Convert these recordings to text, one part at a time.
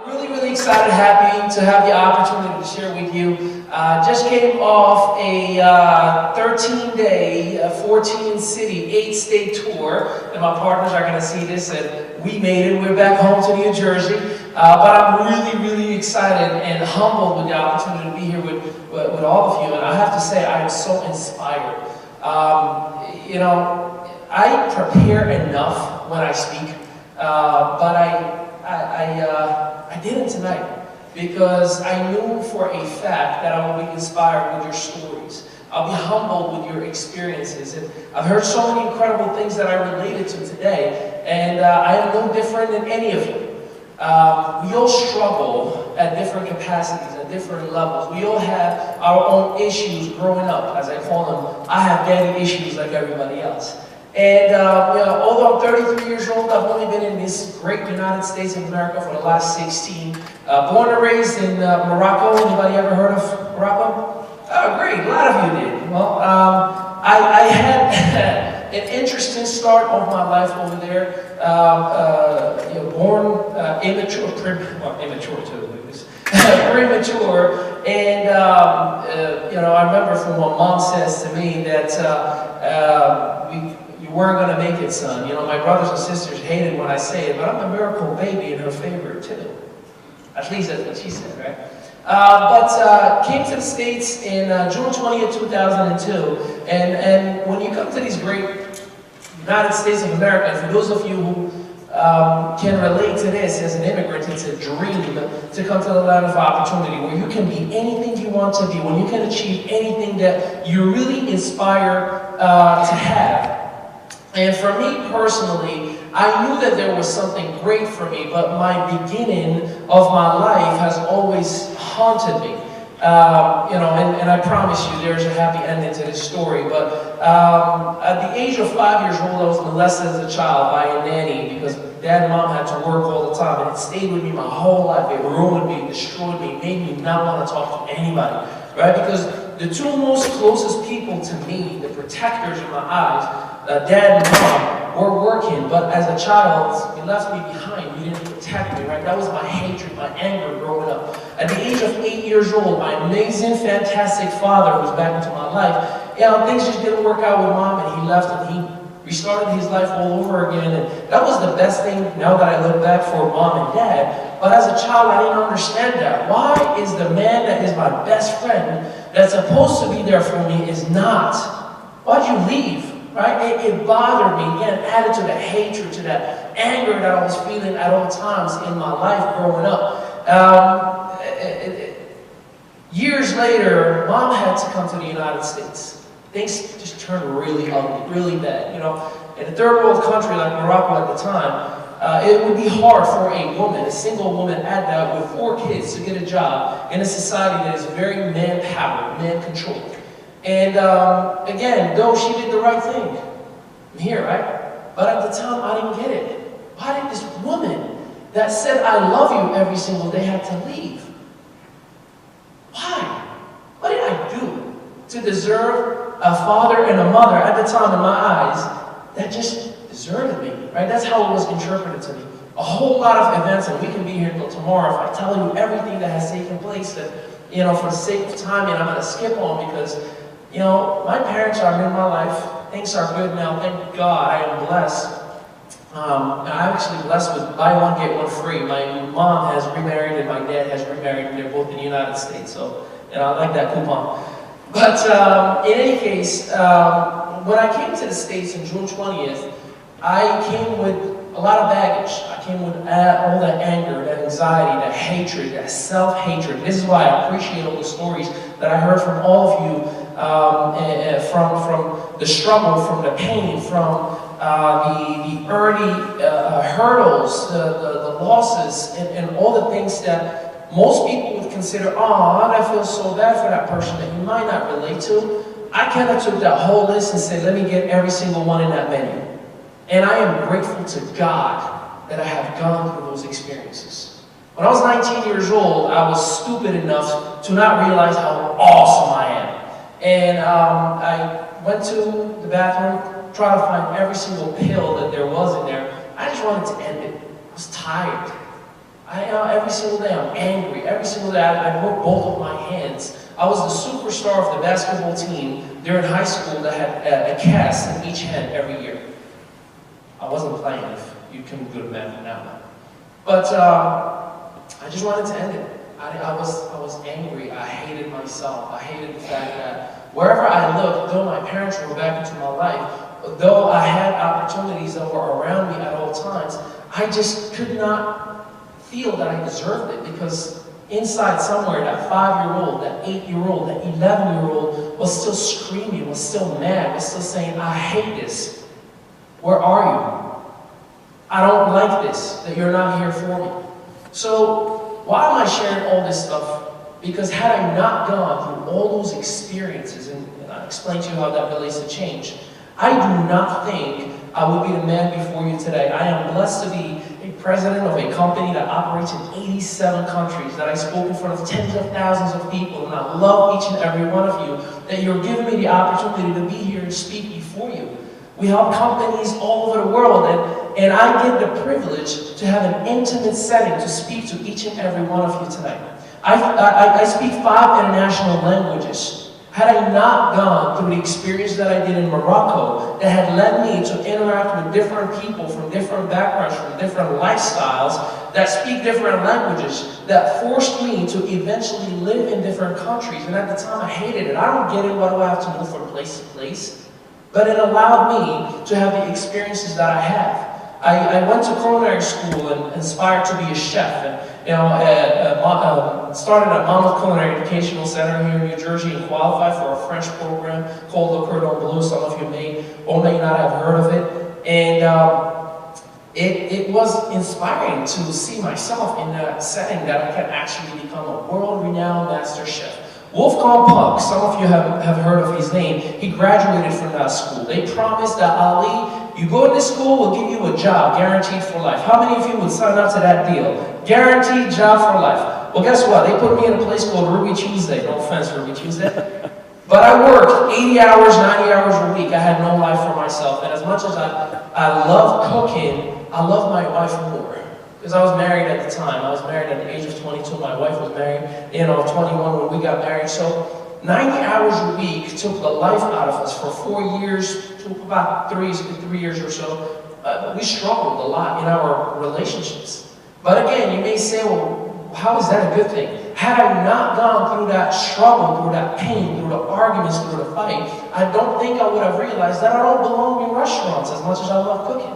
Really excited, happy to have the opportunity to share with you. Just came off a 13-day, 14-city, 8-state tour, and my partners are going to see this, and we made it. We're back home to New Jersey, but I'm really excited and humbled with the opportunity to be here with all of you, and I have to say I am so inspired. You know, I prepare enough when I speak, but I didn't tonight because I knew for a fact that I will be inspired with your stories. I'll be humbled with your experiences. And I've heard so many incredible things that I related to today, and I am no different than any of you. We all struggle at different capacities, at different levels. We all have our own issues growing up, as I call them. I have daddy issues like everybody else. And you know, although I'm 33 years old, I've only been in this great United States of America for the last 16. Born and raised in Morocco. Anybody ever heard of Morocco? Oh, great, a lot of you did. Well, I had an interesting start of my life over there. You know, born immature too, premature, and you know, I remember from what Mom says to me that you weren't going to make it, son. You know, my brothers and sisters hated when I say it, but I'm a miracle baby in her favor, too. At least that's what she said, right? But came to the States in June 20th, 2002. And when you come to these great United States of America, and for those of you who can relate to this as an immigrant, it's a dream to come to the land of opportunity where you can be anything you want to be, when you can achieve anything that you really inspire to have. And for me personally, I knew that there was something great for me, but my beginning of my life has always haunted me. You know, and I promise you there's a happy ending to this story, but at the age of 5 years old, I was molested as a child by a nanny because Dad and Mom had to work all the time, and it stayed with me my whole life. It ruined me, destroyed me, made me not want to talk to anybody, right? Because the two most closest people to me, the protectors in my eyes, Dad and Mom, were working, but as a child, you left me behind. You didn't protect me, right? That was my hatred, my anger growing up. At the age of 8 years old, my amazing, fantastic father was back into my life. You know, things just didn't work out with Mom, and he left, and he restarted his life all over again, and that was the best thing, now that I look back, for Mom and Dad. But as a child, I didn't understand that. Why is the man that is my best friend, that's supposed to be there for me, is not? Why'd you leave? Right? It bothered me, again, added to the hatred, to that anger that I was feeling at all times in my life growing up. Years later, Mom had to come to the United States. Things just turned really ugly, really bad. You know, in a third world country like Morocco at the time, it would be hard for a woman, a single woman at that, with 4 kids, to get a job in a society that is very man-powered, man-controlled. And again, though she did the right thing, I'm here, right? But at the time, I didn't get it. Why did this woman that said, I love you every single day, have to leave? Why? What did I do to deserve a father and a mother at the time in my eyes that just deserted me, right? That's how it was interpreted to me. A whole lot of events, and we can be here until tomorrow if I tell you everything that has taken place that, you know, for the sake of time, and I'm going to skip on because, you know, my parents are in my life. Things are good now. Thank God. I am blessed. I'm actually blessed with buy one, get one free. My mom has remarried and my dad has remarried. They're both in the United States. So, you know, I like that coupon. But in any case, when I came to the States on June 20th, I came with a lot of baggage. I came with all that anger, that anxiety, that hatred, that self-hatred. This is why I appreciate all the stories that I heard from all of you, from the struggle, from the pain, from the early hurdles, the losses, and all the things that most people would consider, oh, I feel so bad for that person that you might not relate to. I kind of took that whole list and said, let me get every single one in that menu. And I am grateful to God that I have gone through those experiences. When I was 19 years old, I was stupid enough to not realize how awesome I am. And I went to the bathroom, tried to find every single pill that there was in there. I just wanted to end it. I was tired. Every single day I'm angry. Every single day I broke both of my hands. I was the superstar of the basketball team during high school that had a cast in each hand every year. I wasn't playing, if you can do good math now. But I just wanted to end it. I was angry. I hated myself. I hated the fact that wherever I looked, though my parents were back into my life, though I had opportunities that were around me at all times, I just could not feel that I deserved it, because inside somewhere, that 5-year-old, that 8-year-old, that 11-year-old was still screaming, was still mad, was still saying, I hate this. Where are you? I don't like this, that you're not here for me. So why am I sharing all this stuff? Because had I not gone through all those experiences, and I explained to you how that relates to change, I do not think I would be the man before you today. I am blessed to be a president of a company that operates in 87 countries, that I spoke in front of tens of thousands of people, and I love each and every one of you, that you're giving me the opportunity to be here and speak before you. We help companies all over the world, and I get the privilege to have an intimate setting to speak to each and every one of you tonight. I speak 5 international languages. Had I not gone through the experience that I did in Morocco, that had led me to interact with different people from different backgrounds, from different lifestyles, that speak different languages, that forced me to eventually live in different countries. And at the time I hated it. I don't get it, why do I have to move from place to place? But it allowed me to have the experiences that I have. I went to culinary school and inspired to be a chef. And, started at Monmouth Culinary Educational Center here in New Jersey and qualified for a French program called Le Cordon Bleu. Some of you may or may not have heard of it. And it was inspiring to see myself in that setting, that I can actually become a world-renowned master chef. Wolfgang Puck, some of you have heard of his name, he graduated from that school. They promised that, Ali, you go to this school, we'll give you a job, guaranteed for life. How many of you would sign up to that deal? Guaranteed job for life. Well, guess what? They put me in a place called Ruby Tuesday. No offense, Ruby Tuesday. But I worked 80 hours, 90 hours a week. I had no life for myself. And as much as I love cooking, I love my wife more. Because I was married at the time. I was married at the age of 22. My wife was married, 21 when we got married. So 90 hours a week took the life out of us for 4 years, to about 3 years or so. We struggled a lot in our relationships. But again, you may say, well, how is that a good thing? Had I not gone through that struggle, through that pain, through the arguments, through the fight, I don't think I would have realized that I don't belong in restaurants as much as I love cooking.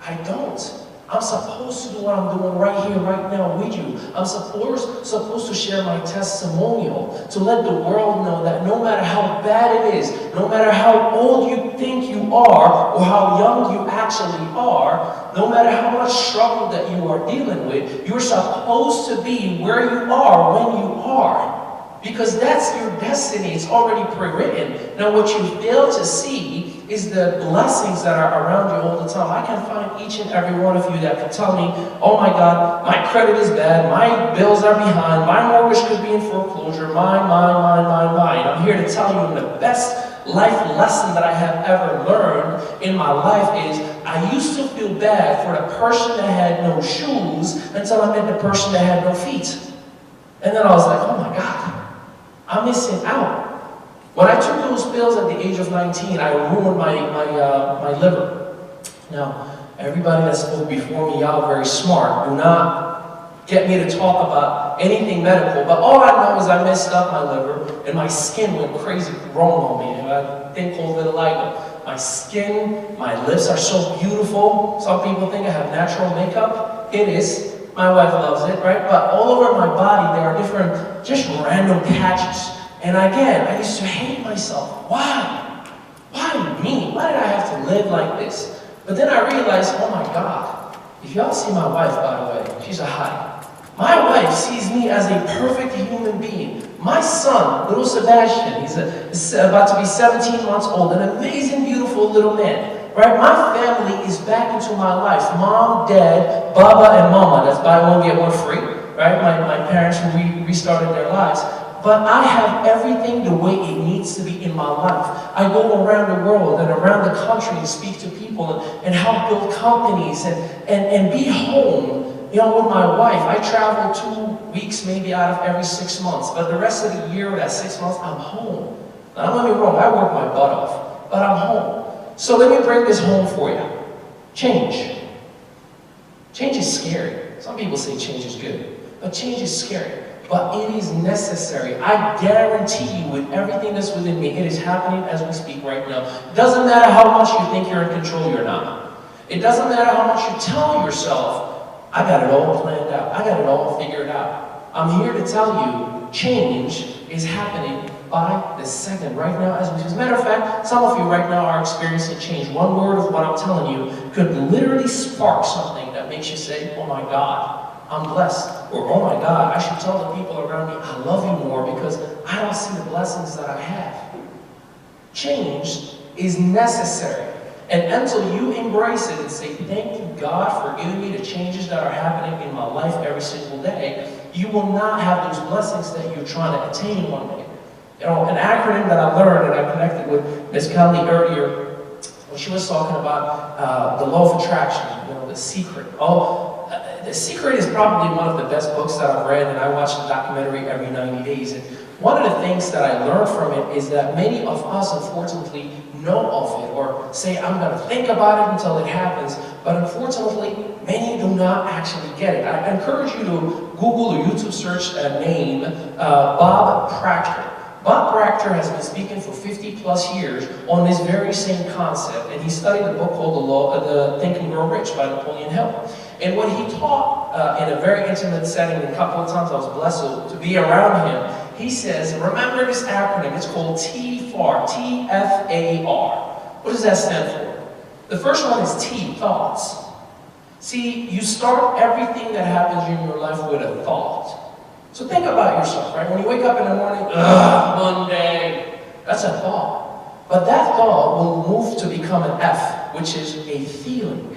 I don't. I'm supposed to do what I'm doing right here, right now with you. I'm supposed to share my testimonial, to let the world know that no matter how bad it is, no matter how old you think you are, or how young you actually are, no matter how much struggle that you are dealing with, you're supposed to be where you are when you are. Because that's your destiny. It's already pre-written. Now what you fail to see is the blessings that are around you all the time. I can find each and every one of you that can tell me, oh my God, my credit is bad, my bills are behind, my mortgage could be in foreclosure, mine. I'm here to tell you the best life lesson that I have ever learned in my life is I used to feel bad for the person that had no shoes until I met the person that had no feet. And then I was like, oh my God, I'm missing out. When I took those pills at the age of 19, I ruined my liver. Now, everybody that spoke before me, y'all are very smart. Do not get me to talk about anything medical, but all I know is I messed up my liver, and my skin went crazy wrong on me. And I think called vitiligo. My skin, my lips are so beautiful. Some people think I have natural makeup. It is. My wife loves it, right? But all over my body, there are different, just random patches. And again, I used to hate myself. Why? Why me? Why did I have to live like this? But then I realized, oh my God, if y'all see my wife, by the way, she's a hottie. My wife sees me as a perfect human being. My son, little Sebastian, he's about to be 17 months old, an amazing, beautiful little man. Right? My family is back into my life. Mom, Dad, Baba, and Mama. That's buy one, get one free. Right? My parents restarted their lives. But I have everything the way it needs to be in my life. I go around the world and around the country and speak to people and help build companies and be home You know, with my wife, I travel 2 weeks maybe out of every 6 months, but the rest of the year, that 6 months, I'm home. Now, don't get me wrong, I work my butt off, but I'm home. So let me bring this home for you. Change. Change is scary. Some people say change is good, but change is scary. But it is necessary. I guarantee you, with everything that's within me, it is happening as we speak right now. It doesn't matter how much you think you're in control, you're not. It doesn't matter how much you tell yourself, I got it all planned out. I got it all figured out. I'm here to tell you, change is happening by the second, right now as we speak. As a matter of fact, some of you right now are experiencing change. One word of what I'm telling you could literally spark something that makes you say, oh my God, I'm blessed. Or, oh my God, I should tell the people around me, I love you more because I don't see the blessings that I have. Change is necessary. And until you embrace it and say, thank you, God, for giving me the changes that are happening in my life every single day, you will not have those blessings that you're trying to attain one day. You know, an acronym that I learned and I connected with Ms. Kelly earlier, when she was talking about the law of attraction, you know, The Secret. The Secret is probably one of the best books that I've read, and I watch the documentary every 90 days. And one of the things that I learned from it is that many of us, unfortunately, know of it or say, I'm going to think about it until it happens. But unfortunately, many do not actually get it. I encourage you to Google or YouTube search a name, Bob Proctor. Bob Proctor has been speaking for 50 plus years on this very same concept, and he studied a book called The Think and Grow Rich by Napoleon Hill. And what he taught in a very intimate setting, and a couple of times I was blessed to be around him, he says, remember this acronym, it's called TFAR, T-F-A-R. What does that stand for? The first one is T, thoughts. See, you start everything that happens in your life with a thought. So think about yourself, right? When you wake up in the morning, Monday, that's a thought. But that thought will move to become an F, which is a feeling.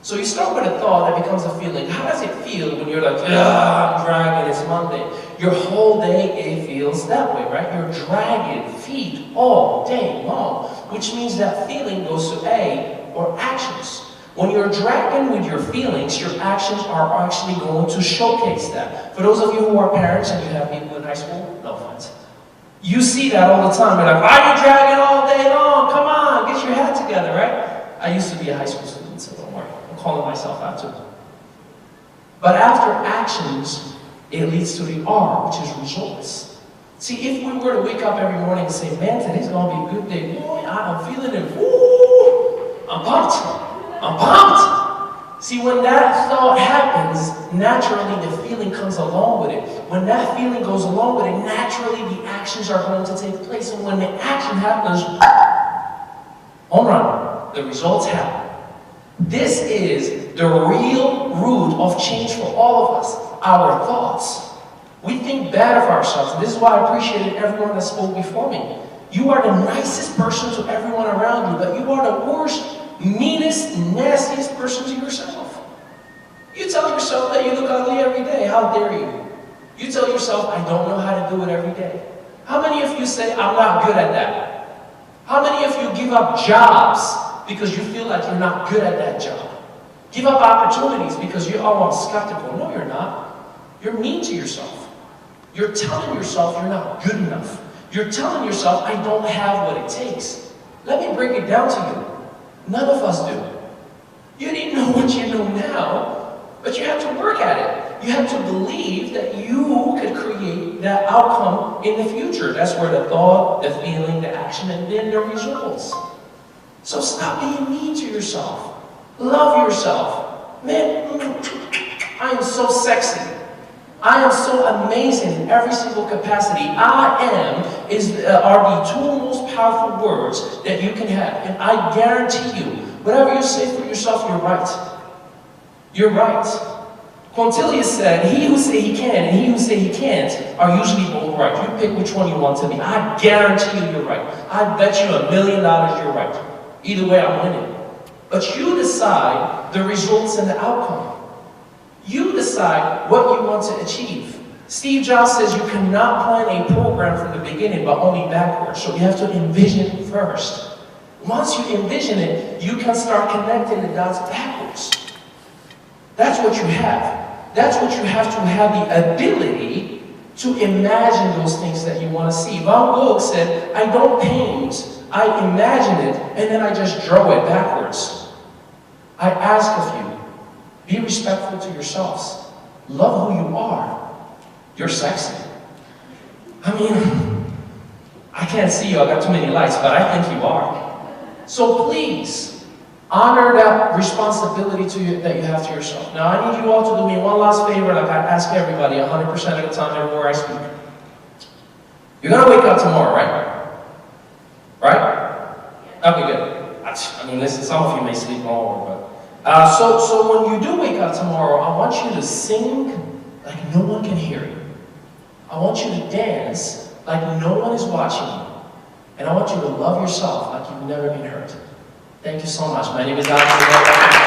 So you start with a thought that becomes a feeling. How does it feel when you're like, I'm dragging, it's Monday? Your whole day, it feels that way, right? You're dragging feet all day long, which means that feeling goes to A, or actions. When you're dragging with your feelings, your actions are actually going to showcase that. For those of you who are parents and you have people in high school, no offense. You see that all the time. You're like, why are you dragging all day long? Come on, get your head together, right? I used to be a high school student, so don't worry. I'm calling myself out too. But after actions, it leads to the R, which is results. See, if we were to wake up every morning and say, man, today's going to be a good day. Boy, I'm feeling it. Woo! I'm pumped. I'm pumped! See, when that thought happens, naturally the feeling comes along with it. When that feeling goes along with it, naturally the actions are going to take place. And when the action happens, home run, the results happen. This is the real root of change for all of us, our thoughts. We think bad of ourselves, and this is why I appreciated everyone that spoke before me. You are the nicest person to everyone around you, but you are the worst, meanest, nastiest person to yourself. You tell yourself that you look ugly every day. How dare you? You tell yourself, I don't know how to do it every day. How many of you say, I'm not good at that? How many of you give up jobs because you feel like you're not good at that job? Give up opportunities because you're, oh, I'm skeptical. No, you're not. You're mean to yourself. You're telling yourself you're not good enough. You're telling yourself, I don't have what it takes. Let me break it down to you. None of us do. You didn't know what you know now, but you have to work at it. You have to believe that you could create that outcome in the future. That's where the thought, the feeling, the action, and then the results. So stop being mean to yourself. Love yourself. Man, I am so sexy. I am so amazing in every single capacity. I am are the two most powerful words that you can have. And I guarantee you, whatever you say for yourself, you're right. You're right. Quintilius said, he who say he can and he who say he can't are usually both right. You pick which one you want to be. I guarantee you you're right. I bet you $1 million you're right. Either way, I'm winning. But you decide the results and the outcome. You decide what you want to achieve. Steve Jobs says you cannot plan a program from the beginning, but only backwards. So you have to envision it first. Once you envision it, you can start connecting the dots backwards. That's what you have. That's what you have to have the ability to imagine those things that you want to see. Van Gogh said, I don't paint, I imagine it, and then I just draw it backwards. I ask of you, be respectful to yourselves. Love who you are. You're sexy. I mean, I can't see you, I've got too many lights, but I think you are. So please, honor that responsibility that you have to yourself. Now I need you all to do me one last favor, like I ask everybody 100% of the time everywhere I speak. You're gonna wake up tomorrow, right? Right? Okay, good. I mean, listen, some of you may sleep longer, but... So when you do wake up tomorrow, I want you to sing like no one can hear you. I want you to dance like no one is watching you. And I want you to love yourself like you've never been hurt. Thank you so much. My name is Alex.